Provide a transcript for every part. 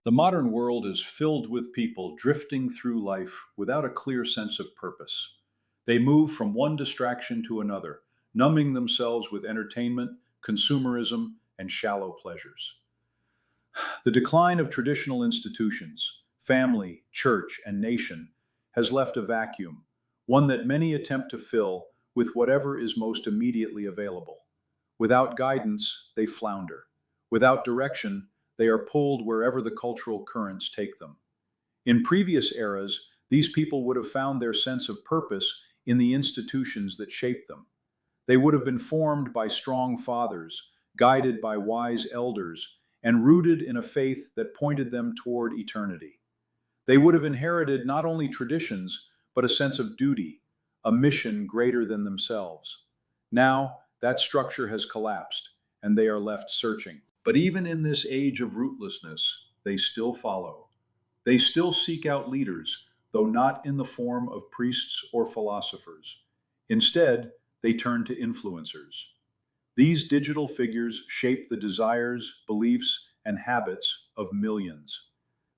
The modern world is filled with people drifting through life without a clear sense of purpose. They move from one distraction to another, numbing themselves with entertainment, consumerism, and shallow pleasures. The decline of traditional institutions, family, church, and nation, has left a vacuum, one that many attempt to fill with whatever is most immediately available. Without guidance, they flounder. Without direction, they are pulled wherever the cultural currents take them. In previous eras, these people would have found their sense of purpose in the institutions that shaped them. They would have been formed by strong fathers, guided by wise elders, and rooted in a faith that pointed them toward eternity. They would have inherited not only traditions, but a sense of duty, a mission greater than themselves. Now, that structure has collapsed, and they are left searching. But even in this age of rootlessness, they still follow. They still seek out leaders, though not in the form of priests or philosophers. Instead, they turn to influencers. These digital figures shape the desires, beliefs, and habits of millions.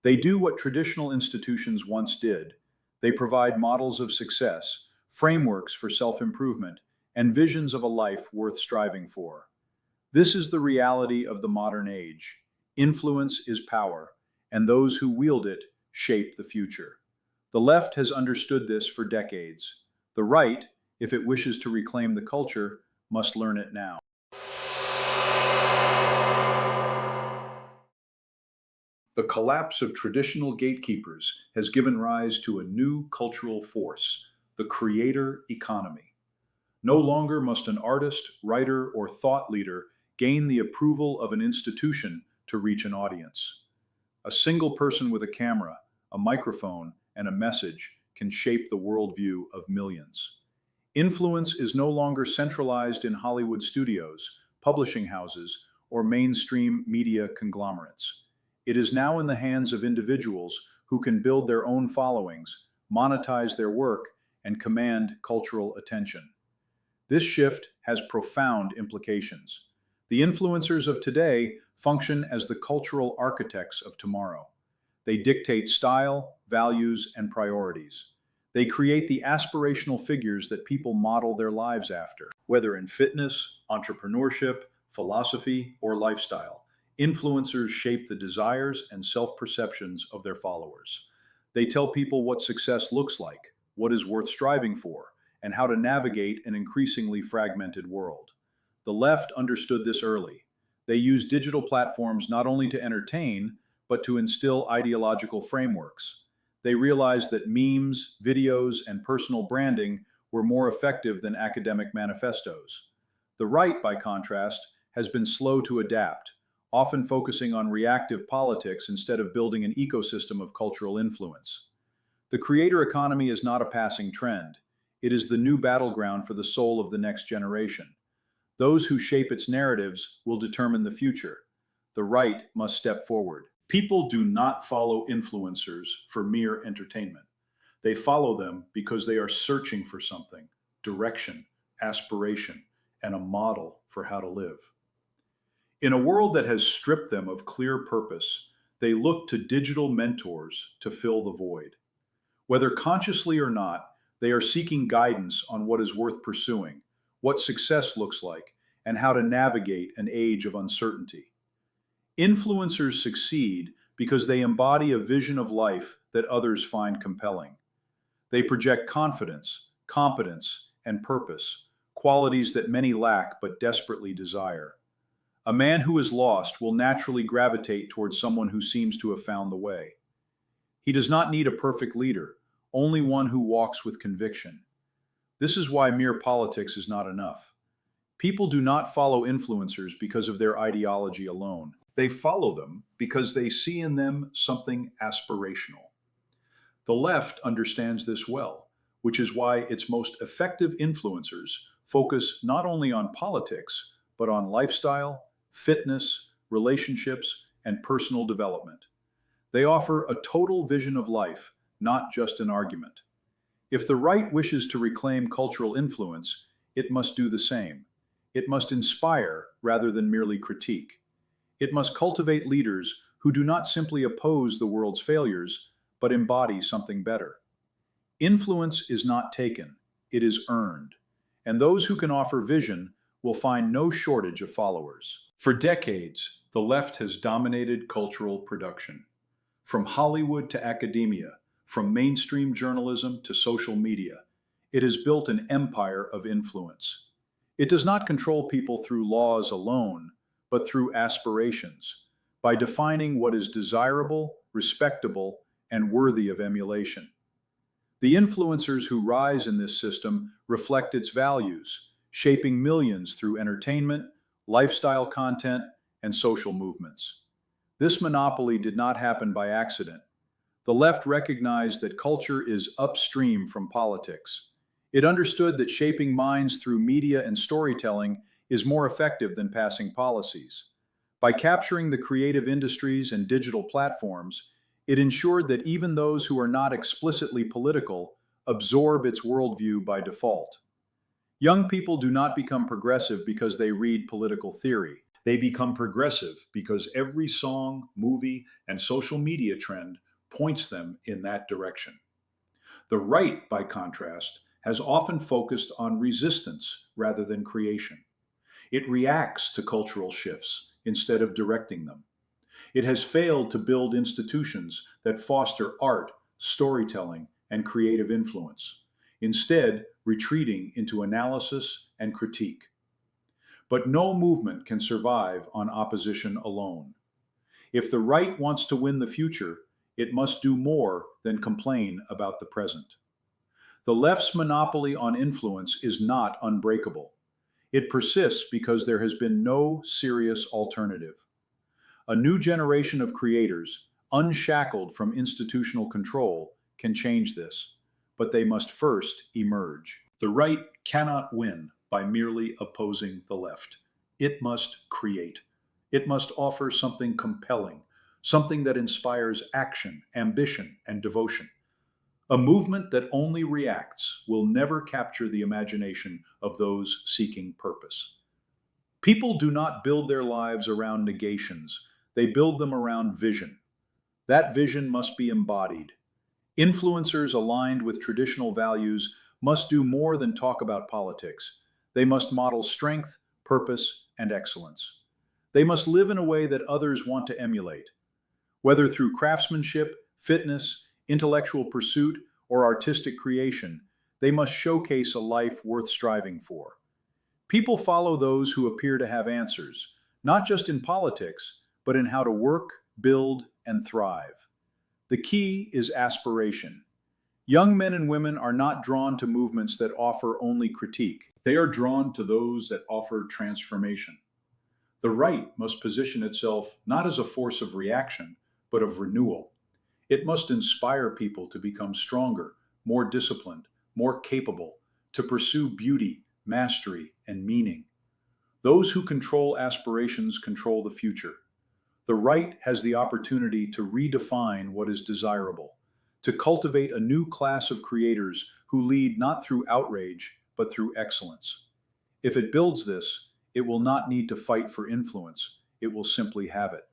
They do what traditional institutions once did. They provide models of success, frameworks for self-improvement, and visions of a life worth striving for. This is the reality of the modern age. Influence is power, and those who wield it shape the future. The left has understood this for decades. The right, if it wishes to reclaim the culture, must learn it now. The collapse of traditional gatekeepers has given rise to a new cultural force, the creator economy. No longer must an artist, writer, or thought leader gain the approval of an institution to reach an audience. A single person with a camera, a microphone, and a message can shape the worldview of millions. Influence is no longer centralized in Hollywood studios, publishing houses, or mainstream media conglomerates. It is now in the hands of individuals who can build their own followings, monetize their work, and command cultural attention. This shift has profound implications. The influencers of today function as the cultural architects of tomorrow. They dictate style, values, and priorities. They create the aspirational figures that people model their lives after. Whether in fitness, entrepreneurship, philosophy, or lifestyle, influencers shape the desires and self-perceptions of their followers. They tell people what success looks like, what is worth striving for, and how to navigate an increasingly fragmented world. The left understood this early. They used digital platforms not only to entertain, but to instill ideological frameworks. They realized that memes, videos, and personal branding were more effective than academic manifestos. The right, by contrast, has been slow to adapt, often focusing on reactive politics instead of building an ecosystem of cultural influence. The creator economy is not a passing trend. It is the new battleground for the soul of the next generation. Those who shape its narratives will determine the future. The right must step forward. People do not follow influencers for mere entertainment. They follow them because they are searching for something, direction, aspiration, and a model for how to live. In a world that has stripped them of clear purpose, they look to digital mentors to fill the void. Whether consciously or not, they are seeking guidance on what is worth pursuing, what success looks like, and how to navigate an age of uncertainty. Influencers succeed because they embody a vision of life that others find compelling. They project confidence, competence, and purpose, qualities that many lack but desperately desire. A man who is lost will naturally gravitate towards someone who seems to have found the way. He does not need a perfect leader, only one who walks with conviction. This is why mere politics is not enough. People do not follow influencers because of their ideology alone. They follow them because they see in them something aspirational. The left understands this well, which is why its most effective influencers focus not only on politics, but on lifestyle, fitness, relationships, and personal development. They offer a total vision of life, not just an argument. If the right wishes to reclaim cultural influence, it must do the same. It must inspire rather than merely critique. It must cultivate leaders who do not simply oppose the world's failures, but embody something better. Influence is not taken, it is earned, and those who can offer vision will find no shortage of followers. For decades, the left has dominated cultural production. From Hollywood to academia, from mainstream journalism to social media, it has built an empire of influence. It does not control people through laws alone, but through aspirations, by defining what is desirable, respectable, and worthy of emulation. The influencers who rise in this system reflect its values, shaping millions through entertainment, lifestyle content, and social movements. This monopoly did not happen by accident. The left recognized that culture is upstream from politics. It understood that shaping minds through media and storytelling is more effective than passing policies. By capturing the creative industries and digital platforms, it ensured that even those who are not explicitly political absorb its worldview by default. Young people do not become progressive because they read political theory. They become progressive because every song, movie, and social media trend points them in that direction. The right, by contrast, has often focused on resistance rather than creation. It reacts to cultural shifts instead of directing them. It has failed to build institutions that foster art, storytelling, and creative influence, instead retreating into analysis and critique. But no movement can survive on opposition alone. If the right wants to win the future, it must do more than complain about the present. The left's monopoly on influence is not unbreakable. It persists because there has been no serious alternative. A new generation of creators, unshackled from institutional control, can change this, but they must first emerge. The right cannot win by merely opposing the left. It must create. It must offer something compelling, something that inspires action, ambition, and devotion. A movement that only reacts will never capture the imagination of those seeking purpose. People do not build their lives around negations, they build them around vision. That vision must be embodied. Influencers aligned with traditional values must do more than talk about politics. They must model strength, purpose, and excellence. They must live in a way that others want to emulate. Whether through craftsmanship, fitness, intellectual pursuit, or artistic creation, they must showcase a life worth striving for. People follow those who appear to have answers, not just in politics, but in how to work, build, and thrive. The key is aspiration. Young men and women are not drawn to movements that offer only critique. They are drawn to those that offer transformation. The right must position itself not as a force of reaction, but of renewal. It must inspire people to become stronger, more disciplined, more capable, to pursue beauty, mastery, and meaning. Those who control aspirations control the future. The right has the opportunity to redefine what is desirable, to cultivate a new class of creators who lead not through outrage, but through excellence. If it builds this, it will not need to fight for influence, it will simply have it.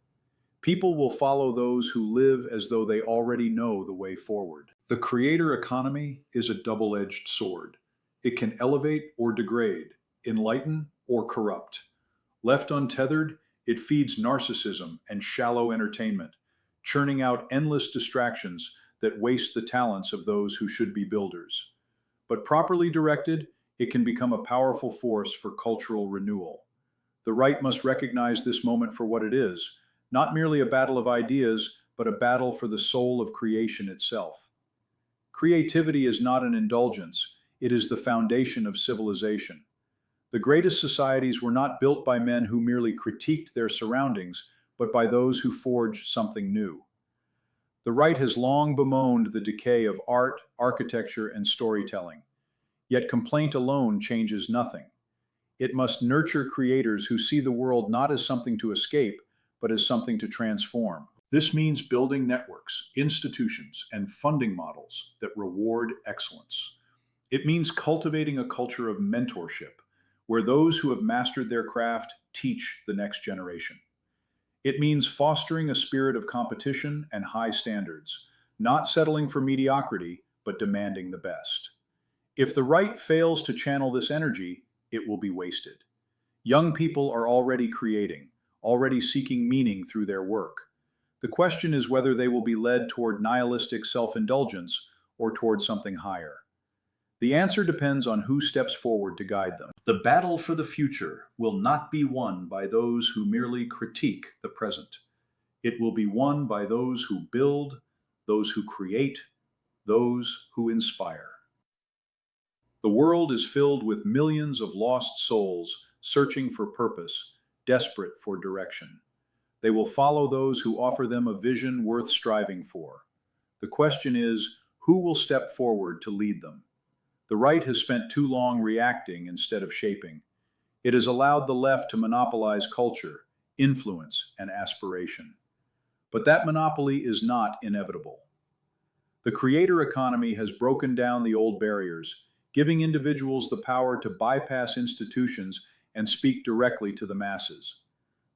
People will follow those who live as though they already know the way forward. The creator economy is a double-edged sword. It can elevate or degrade, enlighten or corrupt. Left untethered, it feeds narcissism and shallow entertainment, churning out endless distractions that waste the talents of those who should be builders. But properly directed, it can become a powerful force for cultural renewal. The right must recognize this moment for what it is, not merely a battle of ideas, but a battle for the soul of creation itself. Creativity is not an indulgence, it is the foundation of civilization. The greatest societies were not built by men who merely critiqued their surroundings, but by those who forged something new. The right has long bemoaned the decay of art, architecture, and storytelling. Yet complaint alone changes nothing. It must nurture creators who see the world not as something to escape, but as something to transform. This means building networks, institutions, and funding models that reward excellence. It means cultivating a culture of mentorship, where those who have mastered their craft teach the next generation. It means fostering a spirit of competition and high standards, not settling for mediocrity, but demanding the best. If the right fails to channel this energy, it will be wasted. Young people are already creating, already seeking meaning through their work. The question is whether they will be led toward nihilistic self-indulgence or toward something higher. The answer depends on who steps forward to guide them. The battle for the future will not be won by those who merely critique the present. It will be won by those who build, those who create, those who inspire. The world is filled with millions of lost souls searching for purpose, desperate for direction. They will follow those who offer them a vision worth striving for. The question is, who will step forward to lead them? The right has spent too long reacting instead of shaping. It has allowed the left to monopolize culture, influence, and aspiration. But that monopoly is not inevitable. The creator economy has broken down the old barriers, giving individuals the power to bypass institutions and speak directly to the masses.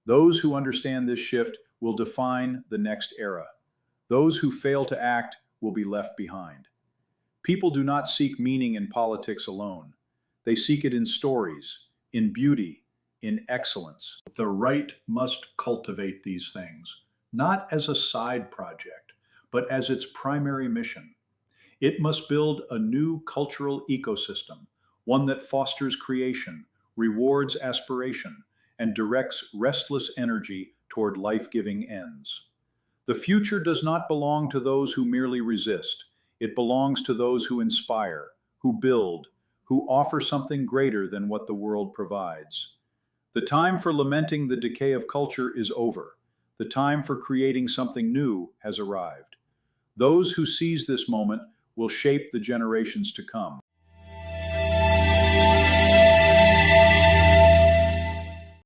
Those who understand this shift will define the next era. Those who fail to act will be left behind. People do not seek meaning in politics alone. They seek it in stories, in beauty, in excellence. The right must cultivate these things, not as a side project, but as its primary mission. It must build a new cultural ecosystem, one that fosters creation, rewards aspiration, and directs restless energy toward life-giving ends. The future does not belong to those who merely resist. It belongs to those who inspire, who build, who offer something greater than what the world provides. The time for lamenting the decay of culture is over. The time for creating something new has arrived. Those who seize this moment will shape the generations to come.